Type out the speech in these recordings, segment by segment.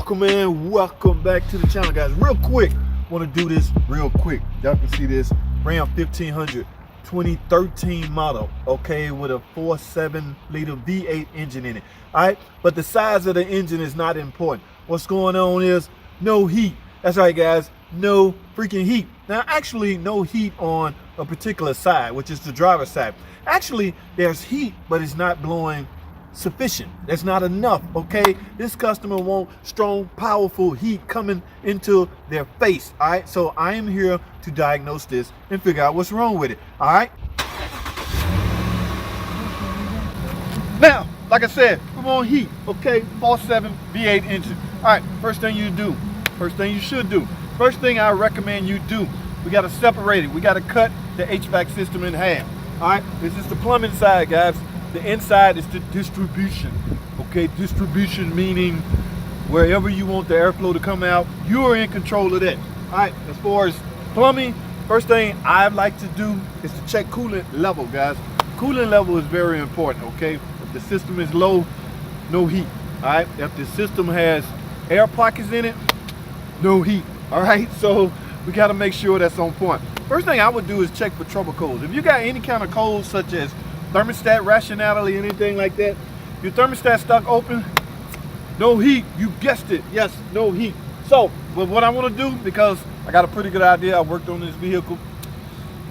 Welcome back to the channel, guys. Real quick, want to do this real quick. Y'all can see this Ram 1500 2013 model, okay, with a 4.7 liter V8 engine in it. All right, but the size of the engine is not important. What's going on is no heat. That's right, guys, no freaking heat. Now, actually, no heat on a particular side, which is the driver's side. Actually, there's heat, but it's not blowing sufficient. That's not enough, okay? This customer wants strong, powerful heat coming into their face, all right? So I am here to diagnose this and figure out what's wrong with it, all right? Now, like I said, we want heat, okay? 4.7 V8 engine. All right, first thing you should do, first thing I recommend you do, we gotta separate it. We gotta cut the HVAC system in half, all right? This is the plumbing side, guys. The inside is the distribution, okay? Distribution meaning wherever you want the airflow to come out, you are in control of that. All right, as far as plumbing, first thing I like to do is to check coolant level, guys. Coolant level is very important, okay? If the system is low, no heat, all right? If the system has air pockets in it, no heat, all right? So we gotta make sure that's on point. First thing I would do is check for trouble codes. If you got any kind of codes such as thermostat rationality, anything like that, your thermostat stuck open, no heat, you guessed it, yes, no heat. So, but what I want to do, because I got a pretty good idea, I worked on this vehicle,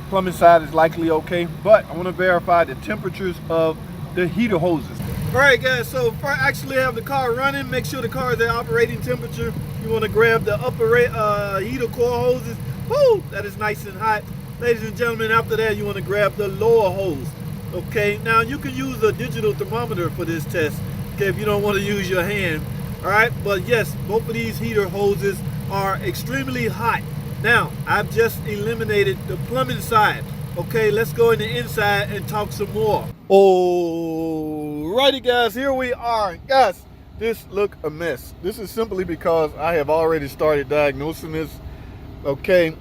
plumbing side is likely okay, but I want to verify the temperatures of the heater hoses. All right, guys, so if I actually have the car running, make sure the car is at operating temperature. You want to grab the upper heater core hoses. Woo, that is nice and hot. Ladies and gentlemen, after that, you want to grab the lower hose. Okay, now you can use a digital thermometer for this test, okay, if you don't want to use your hand, all right? But yes, both of these heater hoses are extremely hot. Now, I've just eliminated the plumbing side. Okay, let's go in the inside and talk some more. Alrighty, guys, here we are. Guys, this look a mess. This is simply because I have already started diagnosing this, okay?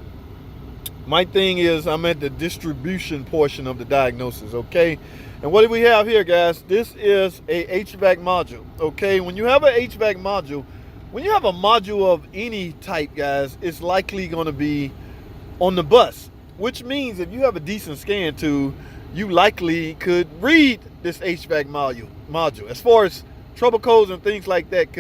My thing is I'm at the distribution portion of the diagnosis, okay? And what do we have here, guys? This is a HVAC module, okay? When you have an HVAC module, when you have a module of any type, guys, it's likely gonna be on the bus, which means if you have a decent scan tool, you likely could read this HVAC module. As far as trouble codes and things like that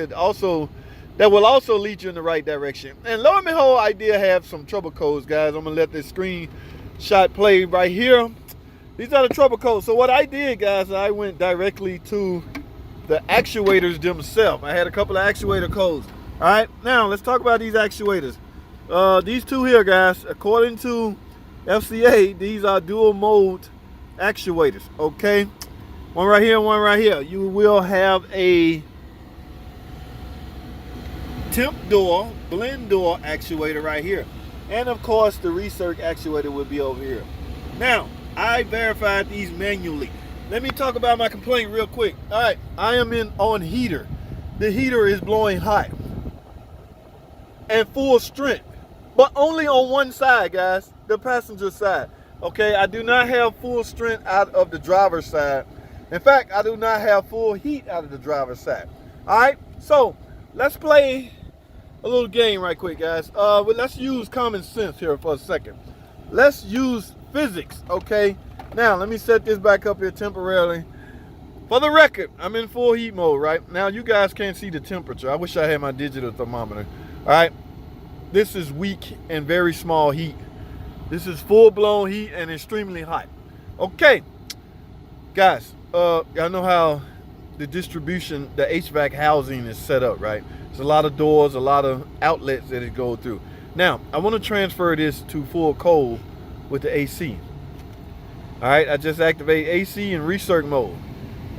that will also lead you in the right direction. And lo and behold, I did have some trouble codes, guys. I'm gonna let this screenshot play right here. These are the trouble codes. So what I did, guys, I went directly to the actuators themselves. I had a couple of actuator codes. All right, now let's talk about these actuators. These two here, guys, according to FCA, these are dual mode actuators, okay? One right here, one right here. You will have a temp door, blend door actuator right here. And of course, the recirc actuator will be over here. Now, I verified these manually. Let me talk about my complaint real quick. All right, I am on heater. The heater is blowing hot and full strength, but only on one side, guys, the passenger side. Okay, I do not have full strength out of the driver's side. In fact, I do not have full heat out of the driver's side. All right, so let's play a little game right quick, guys. Let's use common sense here for a second. Let's use physics, okay? Now, let me set this back up here temporarily. For the record, I'm in full heat mode, right? Now, you guys can't see the temperature. I wish I had my digital thermometer, all right? This is weak and very small heat. This is full-blown heat and extremely hot. Okay, guys, y'all know how the distribution, the HVAC housing is set up, right? There's a lot of doors, a lot of outlets that it goes through. Now, I want to transfer this to full cold with the AC. All right, I just activate AC in recirc mode.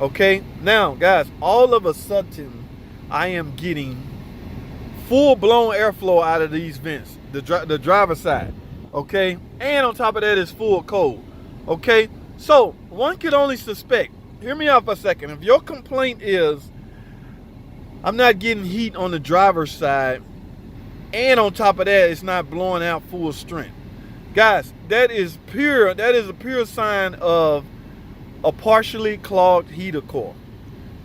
Okay, now, guys, all of a sudden, I am getting full-blown airflow out of these vents, the driver's side, okay? And on top of that is full cold, okay? So, one could only suspect, hear me out for a second, if your complaint is, I'm not getting heat on the driver's side, and on top of that, it's not blowing out full strength. Guys, that is a pure sign of a partially clogged heater core.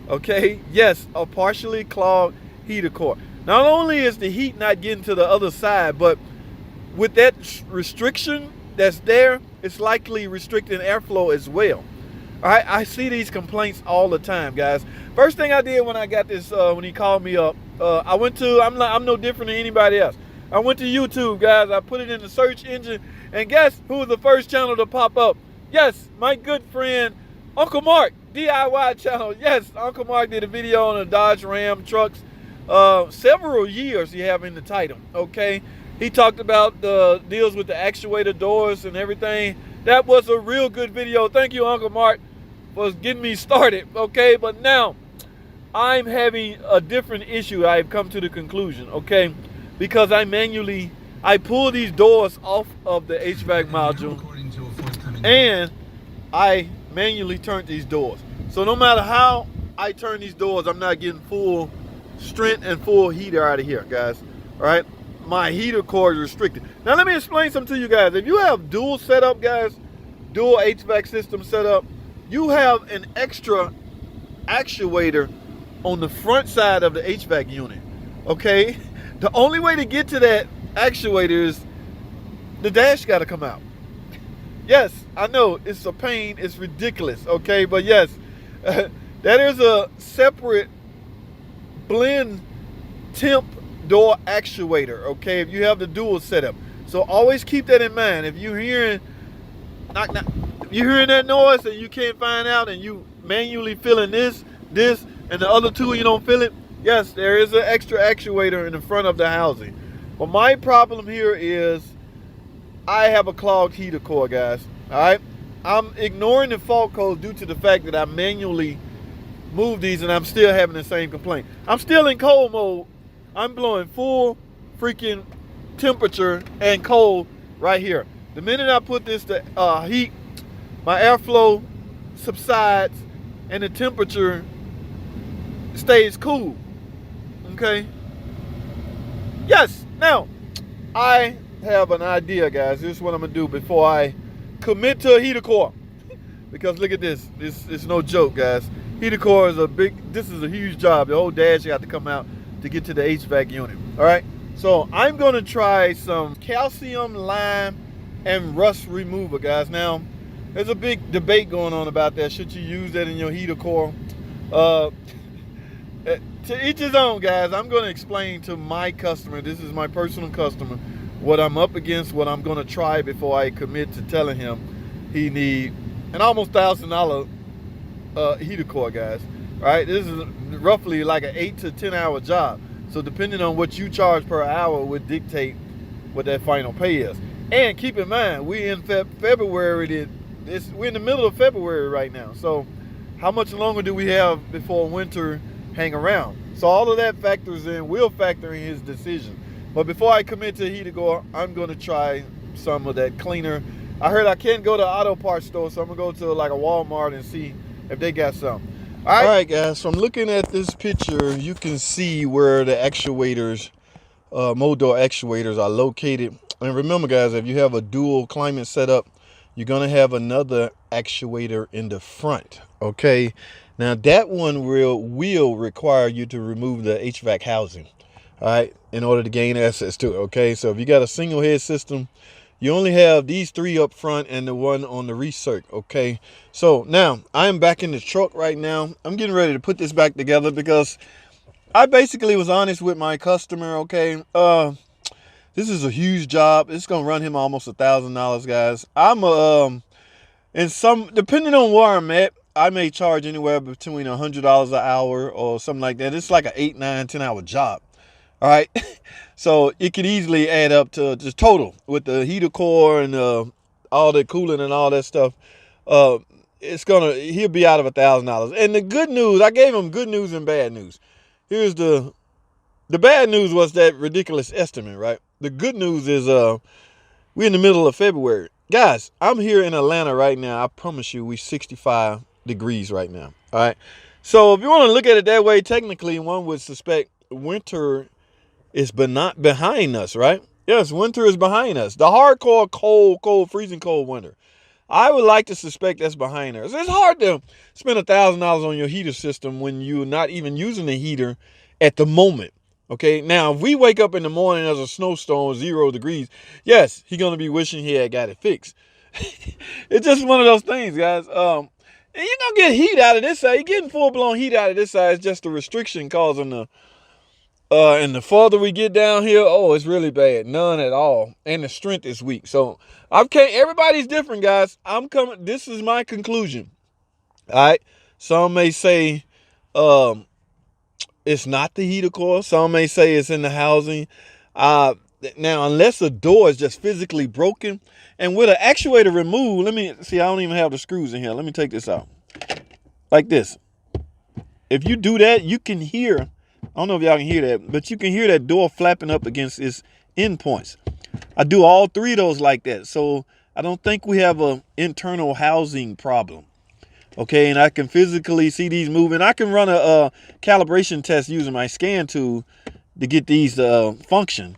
Okay, yes, a partially clogged heater core. Not only is the heat not getting to the other side, but with that restriction that's there, it's likely restricting airflow as well. All right, I see these complaints all the time, guys. First thing I did when I got this, when he called me up, I went to, I'm no different than anybody else. I went to YouTube, guys. I put it in the search engine, and guess who was the first channel to pop up? Yes, my good friend, Uncle Mark, DIY channel. Yes, Uncle Mark did a video on the Dodge Ram trucks. Several years he have in the title, okay? He talked about the deals with the actuator doors and everything. That was a real good video. Thank you, Uncle Mark, for getting me started, okay? But now, I'm having a different issue. I've come to the conclusion, okay? Because I pull these doors off of the HVAC module, and I manually turn these doors. So no matter how I turn these doors, I'm not getting full strength and full heater out of here, guys, all right? My heater core is restricted. Now let me explain something to you guys. If you have dual setup, guys, dual HVAC system setup, you have an extra actuator on the front side of the HVAC unit, okay? The only way to get to that actuator is the dash got to come out. Yes, I know it's a pain, it's ridiculous, okay? But yes, that is a separate blend temp door actuator, okay, if you have the dual setup. So always keep that in mind. If you're hearing if you're hearing that noise and you can't find out, and you manually feeling this and the other two you don't feel it, yes, there is an extra actuator in the front of the housing. But my problem here is I have a clogged heater core, guys. All right, I'm ignoring the fault code due to the fact that I manually move these, and I'm still having the same complaint. I'm still in cold mode. I'm blowing full freaking temperature and cold right here. The minute I put this to heat, my airflow subsides and the temperature stays cool, okay? Yes, now, I have an idea, guys. This is what I'm gonna do before I commit to a heater core. Because look at this, it's no joke, guys. Heater core is this is a huge job. The whole dash got to come out to get to the HVAC unit, all right? So I'm gonna try some calcium, lime, and rust remover, guys. Now, there's a big debate going on about that. Should you use that in your heater core? To each his own, guys. I'm gonna explain to my customer, this is my personal customer, what I'm up against, what I'm gonna try before I commit to telling him he need an almost $1,000 heater core, guys. All right, this is roughly like an 8 to 10 hour job. So depending on what you charge per hour would dictate what that final pay is. And keep in mind, we're in February. We're in the middle of February right now. So how much longer do we have before winter hang around? So all of that factors in, will factor in his decision. But before I commit to a heater core, I'm gonna try some of that cleaner. I heard I can't go to auto parts store, so I'm gonna go to like a Walmart and see if they got some. All right, guys, from looking at this picture, you can see where the actuators, motor door actuators are located. And remember, guys, if you have a dual climate setup, you're gonna have another actuator in the front, okay? Now that one will require you to remove the HVAC housing, all right, in order to gain access to it, okay? So if you got a single head system, you only have these three up front and the one on the recirc, okay? So now I'm back in the truck right now. I'm getting ready to put this back together because I basically was honest with my customer, okay? This is a huge job. It's gonna run him almost $1,000, guys. Depending on where I'm at, I may charge anywhere between $100 an hour or something like that. It's like an 8, 9, 10 hour job. All right, so it could easily add up to just total with the heater core and all the cooling and all that stuff. He'll be out of $1,000. And the good news, I gave him good news and bad news. Here's the bad news was that ridiculous estimate, right? The good news is we're in the middle of February. Guys, I'm here in Atlanta right now. I promise you, we're 65 degrees right now. All right, so if you want to look at it that way, technically one would suspect winter is not behind us, right? Yes, winter is behind us. The hardcore cold, freezing cold winter. I would like to suspect that's behind us. It's hard to spend $1,000 on your heater system when you're not even using the heater at the moment. Okay, now if we wake up in the morning as a snowstorm, 0 degrees, yes, he's gonna be wishing he had got it fixed. It's just one of those things, guys. And you're gonna get heat out of this side. You're getting full blown heat out of this side. It's just the restriction causing the and the farther we get down here, oh, it's really bad. None at all. And the strength is weak. So I can't, everybody's different, guys. I'm coming, this is my conclusion. All right. Some may say it's not the heater core. Some may say it's in the housing. Now, unless the door is just physically broken, and with an actuator removed, let me see, I don't even have the screws in here. Let me take this out. Like this. If you do that, you can hear, I don't know if y'all can hear that, but you can hear that door flapping up against its endpoints. I do all three of those like that. So I don't think we have an internal housing problem. Okay, and I can physically see these moving. I can run a calibration test using my scan tool to get these function.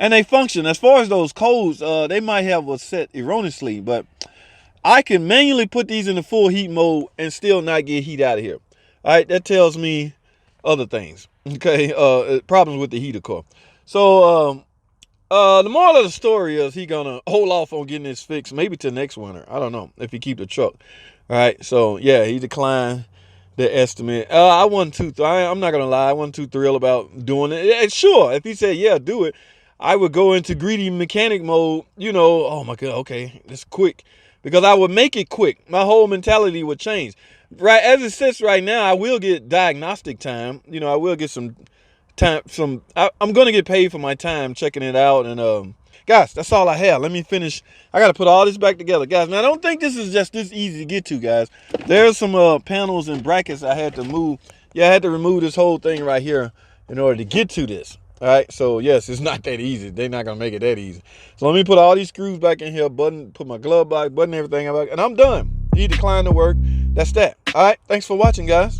And they function. As far as those codes, they might have a set erroneously, but I can manually put these in the full heat mode and still not get heat out of here. All right, that tells me other things. Okay, problems with the heater core. So the moral of the story is he gonna hold off on getting this fixed maybe till next winter. I don't know if he keep the truck. All right, so yeah, he declined the estimate. I'm not gonna lie, I wasn't too thrilled about doing it. And sure, if he said yeah, do it, I would go into greedy mechanic mode. You know, oh my god, okay, it's quick, because I would make it quick. My whole mentality would change. Right as it sits right now, I will get diagnostic time. You know, I will get some time. I'm gonna get paid for my time checking it out. And guys, that's all I have. Let me finish. I gotta put all this back together, guys. Now I don't think this is just this easy to get to, guys. There's some panels and brackets I had to move. Yeah, I had to remove this whole thing right here in order to get to this. All right, so yes, it's not that easy. They're not gonna make it that easy. So let me put all these screws back in here, put my glove box, button everything back, and I'm done. He declined the work. That's that. All right, thanks for watching, guys.